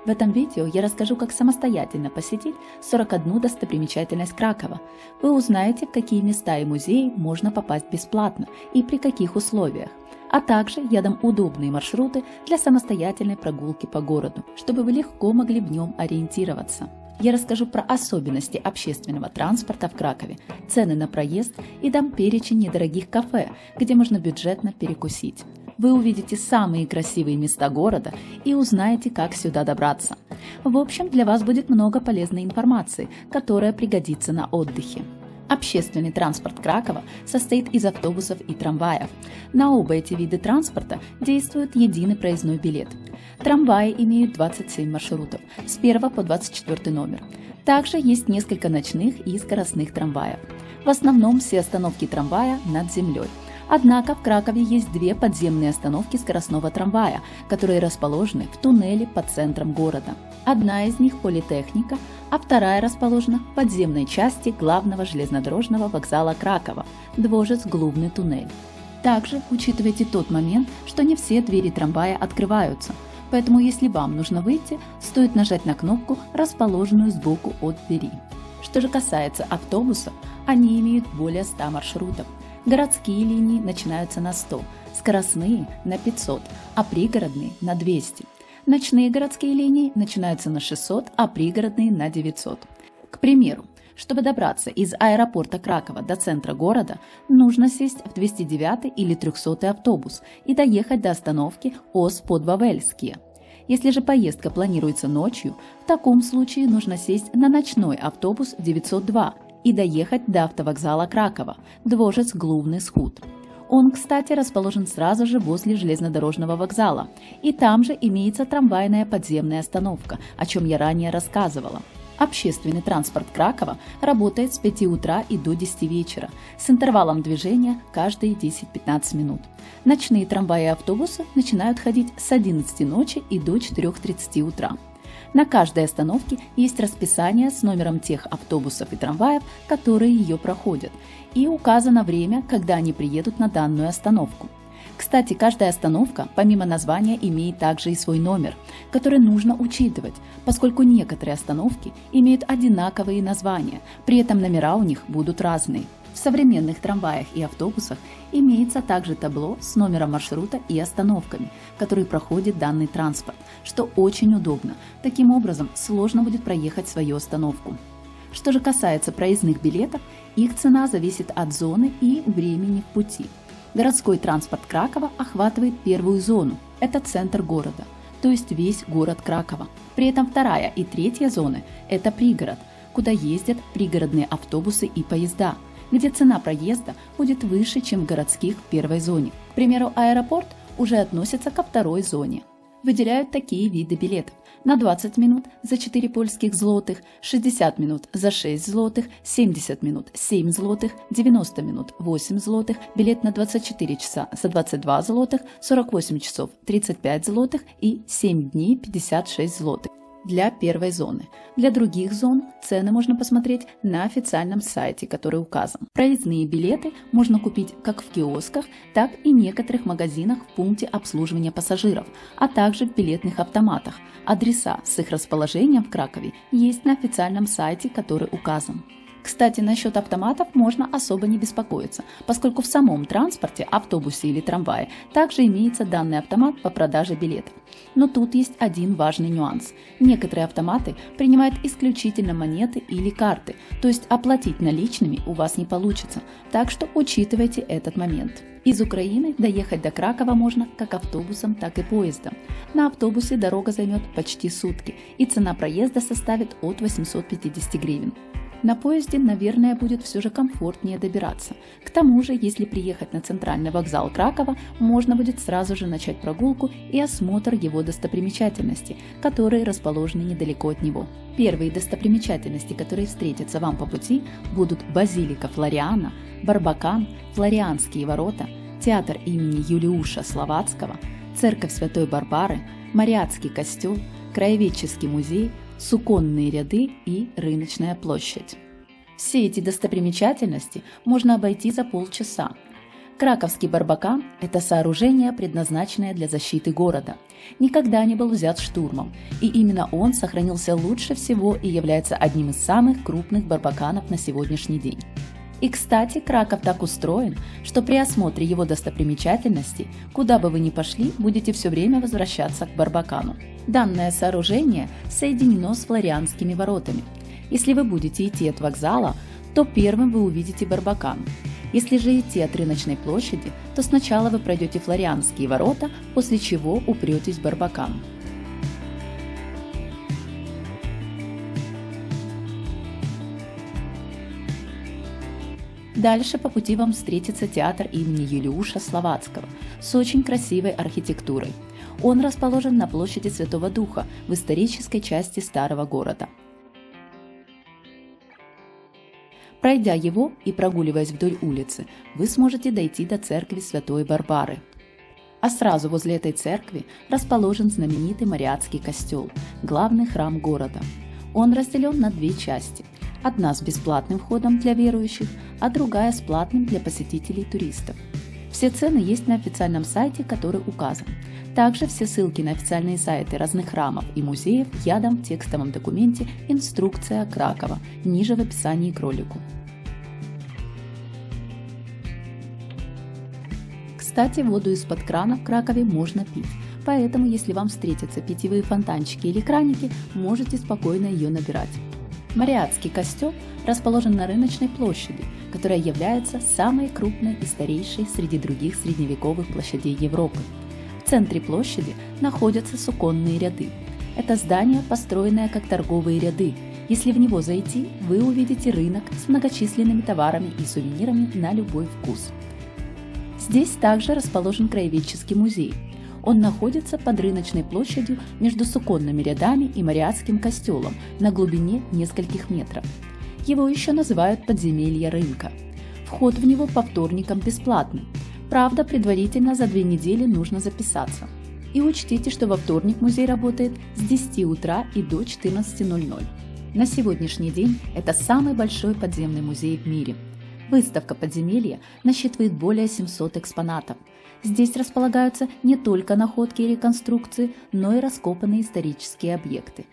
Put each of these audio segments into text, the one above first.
В этом видео я расскажу, как самостоятельно посетить 41 достопримечательность Кракова. Вы узнаете, в какие места и музеи можно попасть бесплатно и при каких условиях. А также я дам удобные маршруты для самостоятельной прогулки по городу, чтобы вы легко могли в нем ориентироваться. Я расскажу про особенности общественного транспорта в Кракове, цены на проезд и дам перечень недорогих кафе, где можно бюджетно перекусить. Вы увидите самые красивые места города и узнаете, как сюда добраться. В общем, для вас будет много полезной информации, которая пригодится на отдыхе. Общественный транспорт Кракова состоит из автобусов и трамваев. На оба эти вида транспорта действует единый проездной билет. Трамваи имеют 27 маршрутов с 1 по 24 номер. Также есть несколько ночных и скоростных трамваев. В основном все остановки трамвая над землей. Однако в Кракове есть две подземные остановки скоростного трамвая, которые расположены в туннеле под центром города. Одна из них – Политехника, а вторая расположена в подземной части главного железнодорожного вокзала Кракова – Дворец-Главный туннель. Также учитывайте тот момент, что не все двери трамвая открываются, поэтому если вам нужно выйти, стоит нажать на кнопку, расположенную сбоку от двери. Что же касается автобусов, они имеют более 100 маршрутов. Городские линии начинаются на 100, скоростные – на 500, а пригородные – на 200. Ночные городские линии начинаются на 600, а пригородные – на 900. К примеру, чтобы добраться из аэропорта Кракова до центра города, нужно сесть в 209 или 300 автобус и доехать до остановки Ос-Подвавельские. Если же поездка планируется ночью, в таком случае нужно сесть на ночной автобус 902 и доехать до автовокзала Кракова, Дворец-Главный сход. Он, кстати, расположен сразу же возле железнодорожного вокзала, и там же имеется трамвайная подземная остановка, о чем я ранее рассказывала. Общественный транспорт Кракова работает с 5 утра и до 10 вечера, с интервалом движения каждые 10-15 минут. Ночные трамваи и автобусы начинают ходить с 11 ночи и до 4:30 утра. На каждой остановке есть расписание с номером тех автобусов и трамваев, которые ее проходят, и указано время, когда они приедут на данную остановку. Кстати, каждая остановка, помимо названия, имеет также и свой номер, который нужно учитывать, поскольку некоторые остановки имеют одинаковые названия, при этом номера у них будут разные. В современных трамваях и автобусах имеется также табло с номером маршрута и остановками, которые проходит данный транспорт, что очень удобно. Таким образом, сложно будет проехать свою остановку. Что же касается проездных билетов, их цена зависит от зоны и времени в пути. Городской транспорт Кракова охватывает первую зону – это центр города, то есть весь город Кракова. При этом вторая и третья зоны – это пригород, куда ездят пригородные автобусы и поезда, где цена проезда будет выше, чем в городских в первой зоне. К примеру, аэропорт уже относится ко второй зоне. Выделяют такие виды билетов: на 20 минут за 4 польских злотых, 60 минут за 6 злотых, 70 минут 7 злотых, 90 минут 8 злотых, билет на 24 часа за 22 злотых, 48 часов 35 злотых и 7 дней 56 злотых. Для первой зоны. Для других зон цены можно посмотреть на официальном сайте, который указан. Проездные билеты можно купить как в киосках, так и в некоторых магазинах в пункте обслуживания пассажиров, а также в билетных автоматах. Адреса с их расположением в Кракове есть на официальном сайте, который указан. Кстати, насчет автоматов можно особо не беспокоиться, поскольку в самом транспорте, автобусе или трамвае также имеется данный автомат по продаже билетов. Но тут есть один важный нюанс. Некоторые автоматы принимают исключительно монеты или карты, то есть оплатить наличными у вас не получится, так что учитывайте этот момент. Из Украины доехать до Кракова можно как автобусом, так и поездом. На автобусе дорога займет почти сутки, и цена проезда составит от 850 гривен. На поезде, наверное, будет все же комфортнее добираться. К тому же, если приехать на центральный вокзал Кракова, можно будет сразу же начать прогулку и осмотр его достопримечательностей, которые расположены недалеко от него. Первые достопримечательности, которые встретятся вам по пути, будут базилика Флориана, Барбакан, Флорианские ворота, театр имени Юлиуша Словацкого, церковь Святой Барбары, Мариатский костел, краеведческий музей, суконные ряды и рыночная площадь. Все эти достопримечательности можно обойти за полчаса. Краковский Барбакан – это сооружение, предназначенное для защиты города. Никогда не был взят штурмом, и именно он сохранился лучше всего и является одним из самых крупных барбаканов на сегодняшний день. И, кстати, Краков так устроен, что при осмотре его достопримечательностей, куда бы вы ни пошли, будете все время возвращаться к Барбакану. Данное сооружение соединено с Флорианскими воротами. Если вы будете идти от вокзала, то первым вы увидите Барбакан. Если же идти от рыночной площади, то сначала вы пройдете Флорианские ворота, после чего упретесь в Барбакан. Дальше по пути вам встретится театр имени Юлиуша Словацкого с очень красивой архитектурой. Он расположен на площади Святого Духа в исторической части старого города. Пройдя его и прогуливаясь вдоль улицы, вы сможете дойти до церкви Святой Барбары. А сразу возле этой церкви расположен знаменитый Мариатский костел, главный храм города. Он разделен на две части. Одна с бесплатным входом для верующих, а другая с платным для посетителей туристов. Все цены есть на официальном сайте, который указан. Также все ссылки на официальные сайты разных храмов и музеев я дам в текстовом документе «Инструкция Кракова» ниже в описании к ролику. Кстати, воду из-под крана в Кракове можно пить, поэтому если вам встретятся питьевые фонтанчики или краники, можете спокойно ее набирать. Мариатский костел расположен на рыночной площади, которая является самой крупной и старейшей среди других средневековых площадей Европы. В центре площади находятся суконные ряды. Это здание, построенное как торговые ряды. Если в него зайти, вы увидите рынок с многочисленными товарами и сувенирами на любой вкус. Здесь также расположен краеведческий музей. Он находится под рыночной площадью между суконными рядами и Мариатским костелом на глубине нескольких метров. Его еще называют подземелье рынка. Вход в него по вторникам бесплатный. Правда, предварительно за 2 недели нужно записаться. И учтите, что во вторник музей работает с 10 утра и до 14:00. На сегодняшний день это самый большой подземный музей в мире. Выставка подземелья насчитывает более 700 экспонатов. Здесь располагаются не только находки и реконструкции, но и раскопанные исторические объекты.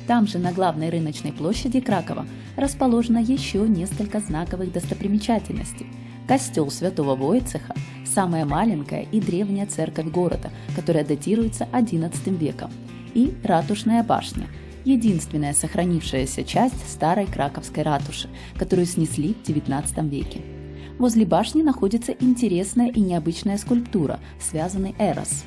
Там же на главной рыночной площади Кракова расположено еще несколько знаковых достопримечательностей. Костел Святого Войцеха – самая маленькая и древняя церковь города, которая датируется XI веком, и Ратушная башня – единственная сохранившаяся часть старой краковской ратуши, которую снесли в XIX веке. Возле башни находится интересная и необычная скульптура, связанный Эрос.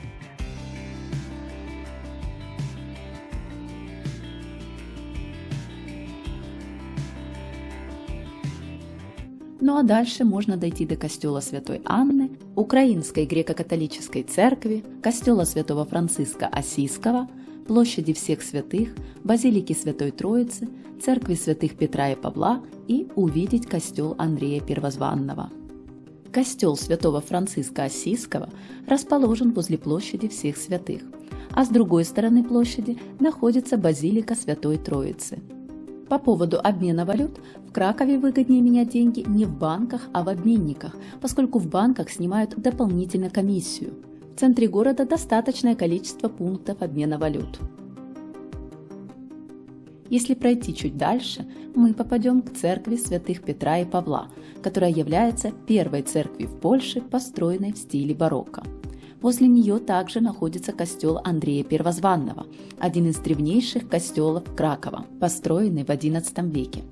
Ну а дальше можно дойти до костела Святой Анны, Украинской греко-католической церкви, костела Святого Франциска Осийского, площади Всех Святых, базилики Святой Троицы, церкви святых Петра и Павла и увидеть костел Андрея Первозванного. Костел Святого Франциска Осийского расположен возле площади Всех Святых, а с другой стороны площади находится базилика Святой Троицы. По поводу обмена валют, в Кракове выгоднее менять деньги не в банках, а в обменниках, поскольку в банках снимают дополнительно комиссию. В центре города достаточное количество пунктов обмена валют. Если пройти чуть дальше, мы попадем к церкви святых Петра и Павла, которая является первой церковью в Польше, построенной в стиле барокко. Возле нее также находится костел Андрея Первозванного, один из древнейших костелов Кракова, построенный в XI веке.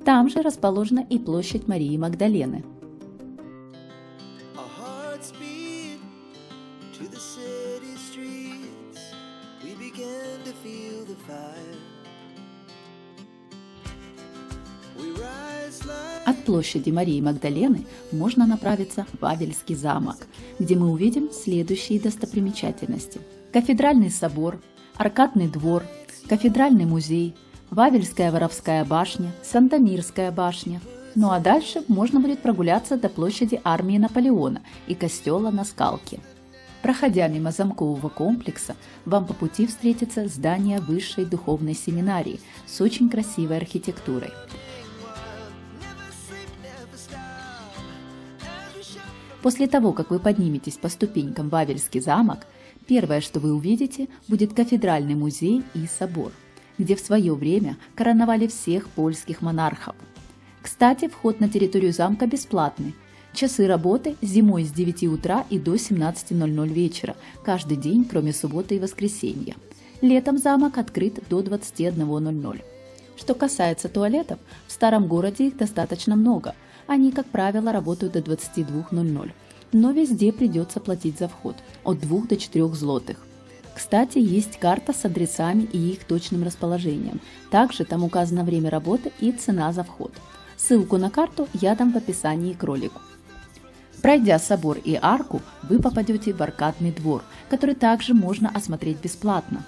Там же расположена и площадь Марии Магдалены. От площади Марии Магдалены можно направиться в Вавельский замок, где мы увидим следующие достопримечательности. Кафедральный собор, Аркадный двор, Кафедральный музей, Вавельская Воровская башня, Сантомирская башня. Ну а дальше можно будет прогуляться до площади армии Наполеона и костела на Скалке. Проходя мимо замкового комплекса, вам по пути встретится здание высшей духовной семинарии с очень красивой архитектурой. После того, как вы подниметесь по ступенькам в Вавельский замок, первое, что вы увидите, будет кафедральный музей и собор, где в свое время короновали всех польских монархов. Кстати, вход на территорию замка бесплатный. Часы работы зимой с 9 утра и до 17:00 вечера, каждый день, кроме субботы и воскресенья. Летом замок открыт до 21:00. Что касается туалетов, в старом городе их достаточно много. Они, как правило, работают до 22:00. Но везде придется платить за вход от 2 до 4 злотых. Кстати, есть карта с адресами и их точным расположением. Также там указано время работы и цена за вход. Ссылку на карту я дам в описании к ролику. Пройдя собор и арку, вы попадете в аркадный двор, который также можно осмотреть бесплатно.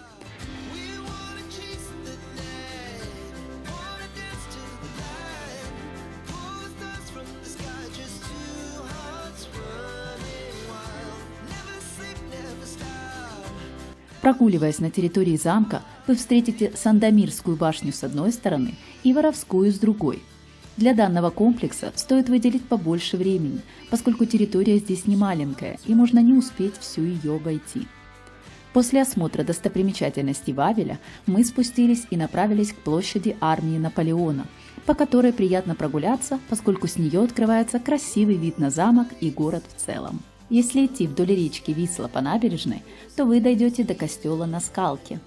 Прогуливаясь на территории замка, вы встретите Сандомирскую башню с одной стороны и Воровскую с другой. Для данного комплекса стоит выделить побольше времени, поскольку территория здесь не маленькая и можно не успеть всю ее обойти. После осмотра достопримечательностей Вавеля мы спустились и направились к площади армии Наполеона, по которой приятно прогуляться, поскольку с нее открывается красивый вид на замок и город в целом. Если идти вдоль речки Висла по набережной, то вы дойдете до костела на Скалке.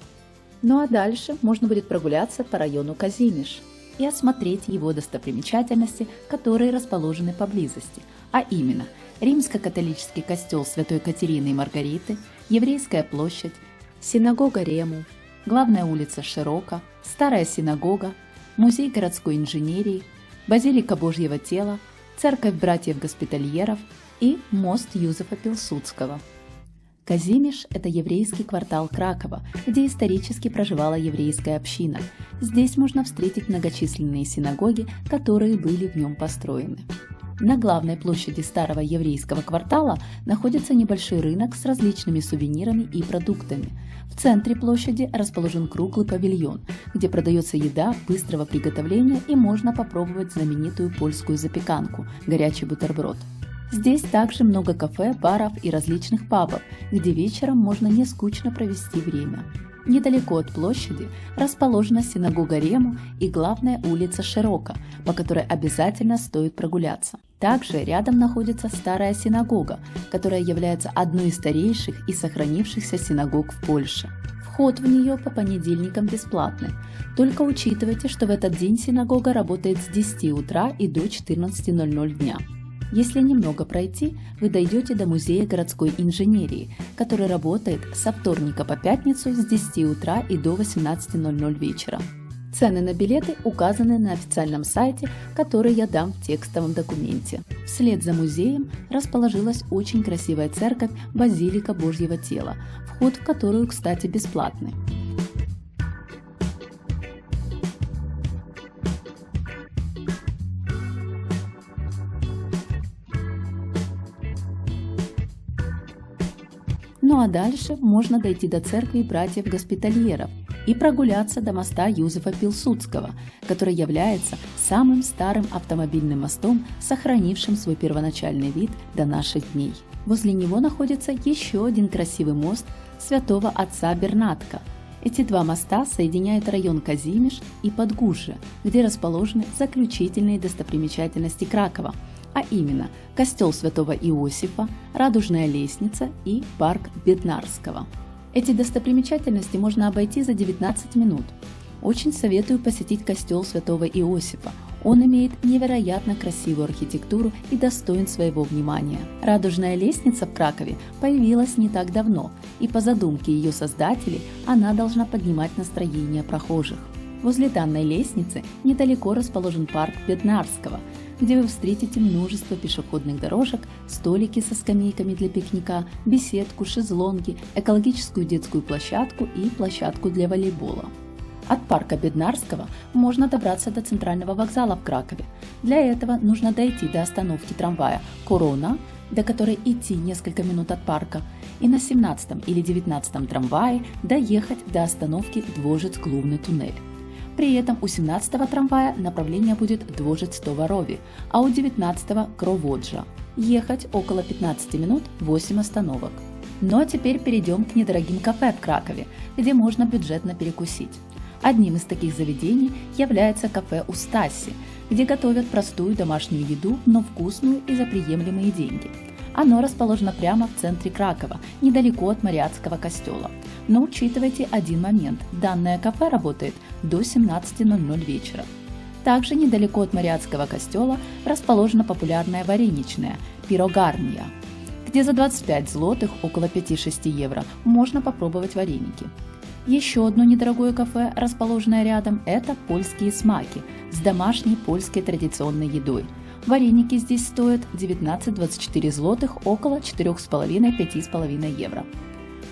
Ну а дальше можно будет прогуляться по району Казимиш и осмотреть его достопримечательности, которые расположены поблизости, а именно Римско-католический костел Святой Катерины и Маргариты, Еврейская площадь, синагога Рему, главная улица Широка, старая синагога, музей городской инженерии, базилика Божьего тела, церковь братьев-госпитальеров и мост Юзефа Пилсудского. Казимиш – это еврейский квартал Кракова, где исторически проживала еврейская община. Здесь можно встретить многочисленные синагоги, которые были в нем построены. На главной площади старого еврейского квартала находится небольшой рынок с различными сувенирами и продуктами. В центре площади расположен круглый павильон, где продается еда быстрого приготовления и можно попробовать знаменитую польскую запеканку – горячий бутерброд. Здесь также много кафе, баров и различных пабов, где вечером можно не скучно провести время. Недалеко от площади расположена синагога Рему и главная улица Широка, по которой обязательно стоит прогуляться. Также рядом находится старая синагога, которая является одной из старейших и сохранившихся синагог в Польше. Вход в нее по понедельникам бесплатный, только учитывайте, что в этот день синагога работает с 10 утра и до 14:00 дня. Если немного пройти, вы дойдете до музея городской инженерии, который работает со вторника по пятницу с 10 утра и до 18:00 вечера. Цены на билеты указаны на официальном сайте, который я дам в текстовом документе. Вслед за музеем расположилась очень красивая церковь Базилика Божьего тела, вход в которую, кстати, бесплатный. Ну а дальше можно дойти до церкви братьев-госпитальеров и прогуляться до моста Юзефа Пилсудского, который является самым старым автомобильным мостом, сохранившим свой первоначальный вид до наших дней. Возле него находится еще один красивый мост святого отца Бернатка. Эти два моста соединяют район Казимиш и Подгужжя, где расположены заключительные достопримечательности Кракова, а именно костел святого Иосифа, Радужная лестница и парк Беднарского. Эти достопримечательности можно обойти за 19 минут. Очень советую посетить костел святого Иосифа. Он имеет невероятно красивую архитектуру и достоин своего внимания. Радужная лестница в Кракове появилась не так давно, и по задумке ее создателей она должна поднимать настроение прохожих. Возле данной лестницы недалеко расположен парк Беднарского, где вы встретите множество пешеходных дорожек, столики со скамейками для пикника, беседку, шезлонги, экологическую детскую площадку и площадку для волейбола. От парка Беднарского можно добраться до центрального вокзала в Кракове. Для этого нужно дойти до остановки трамвая «Корона», до которой идти несколько минут от парка, и на 17 или 19 трамвае доехать до остановки Дворжец-Главный туннель. При этом у 17-го трамвая направление будет Дворжец-Товарови, а у 19-го – Кроводжа. Ехать около 15 минут, 8 остановок. Ну а теперь перейдем к недорогим кафе в Кракове, где можно бюджетно перекусить. Одним из таких заведений является кафе у Стаси, где готовят простую домашнюю еду, но вкусную и за приемлемые деньги. Оно расположено прямо в центре Кракова, недалеко от Мариатского костела. Но учитывайте один момент – данное кафе работает до 17:00 вечера. Также недалеко от Мариатского костела расположена популярная вареничная «Пирогарния», где за 25 злотых, около 5-6 евро, можно попробовать вареники. Еще одно недорогое кафе, расположенное рядом, это «Польские смаки» с домашней польской традиционной едой. Вареники здесь стоят 19-24 злотых, около 4,5-5,5 евро.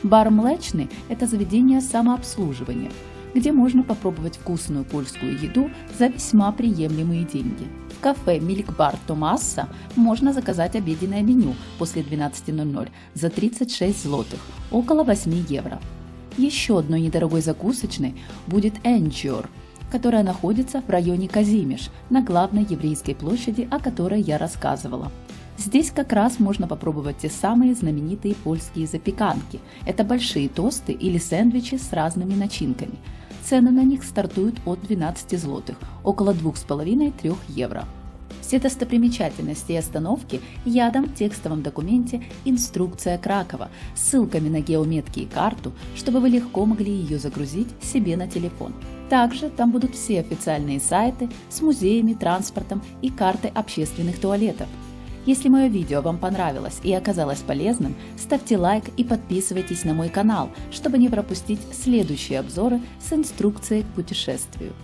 Бар «Млечный» – это заведение самообслуживания, где можно попробовать вкусную польскую еду за весьма приемлемые деньги. В кафе «Милк-бар Томаса» можно заказать обеденное меню после 12:00 за 36 злотых, около 8 евро. Еще одной недорогой закусочной будет «Энджиор», которая находится в районе Казимиш, на главной еврейской площади, о которой я рассказывала. Здесь как раз можно попробовать те самые знаменитые польские запеканки. Это большие тосты или сэндвичи с разными начинками. Цены на них стартуют от 12 злотых, около 2,5-3 евро. Все достопримечательности и остановки я дам в текстовом документе «Инструкция Кракова» с ссылками на геометки и карту, чтобы вы легко могли ее загрузить себе на телефон. Также там будут все официальные сайты с музеями, транспортом и картой общественных туалетов. Если мое видео вам понравилось и оказалось полезным, ставьте лайк и подписывайтесь на мой канал, чтобы не пропустить следующие обзоры с инструкцией к путешествию.